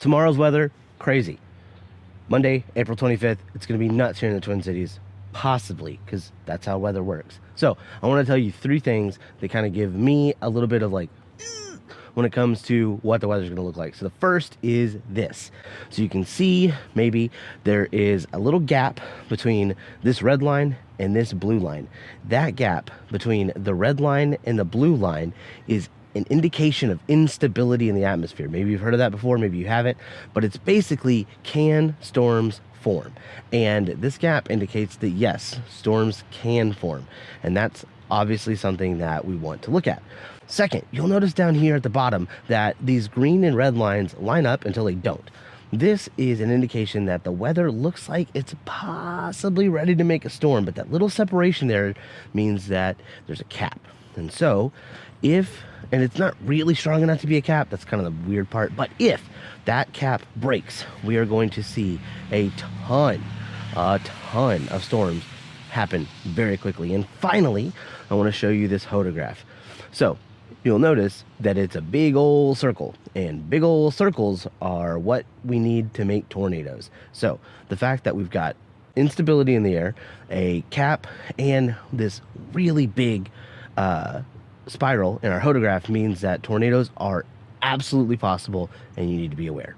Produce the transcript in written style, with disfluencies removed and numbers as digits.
Tomorrow's weather, crazy. Monday, April 25th, it's going to be nuts here in the Twin Cities. Possibly, because that's how weather works. So, I want to tell you three things that kind of give me a little bit of like when it comes to what the weather's going to look like. So, the first is this. So, you can see maybe there is a little gap between this red line and this blue line. That gap between the red line and the blue line is an indication of instability in the atmosphere. Maybe you've heard of that before, maybe you haven't, but it's basically, can storms form? And this gap indicates that yes, storms can form. And that's obviously something that we want to look at. Second, you'll notice down here at the bottom that these green and red lines line up until they don't. This is an indication that the weather looks like it's possibly ready to make a storm, but that little separation there means that there's a cap. And so, if, and it's not really strong enough to be a cap, that's kind of the weird part, but if that cap breaks, we are going to see a ton of storms happen very quickly. And finally, I want to show you this photograph. So, you'll notice that it's a big old circle, and big old circles are what we need to make tornadoes. So the fact that we've got instability in the air, a cap, and this really big spiral in our photograph means that tornadoes are absolutely possible, and you need to be aware.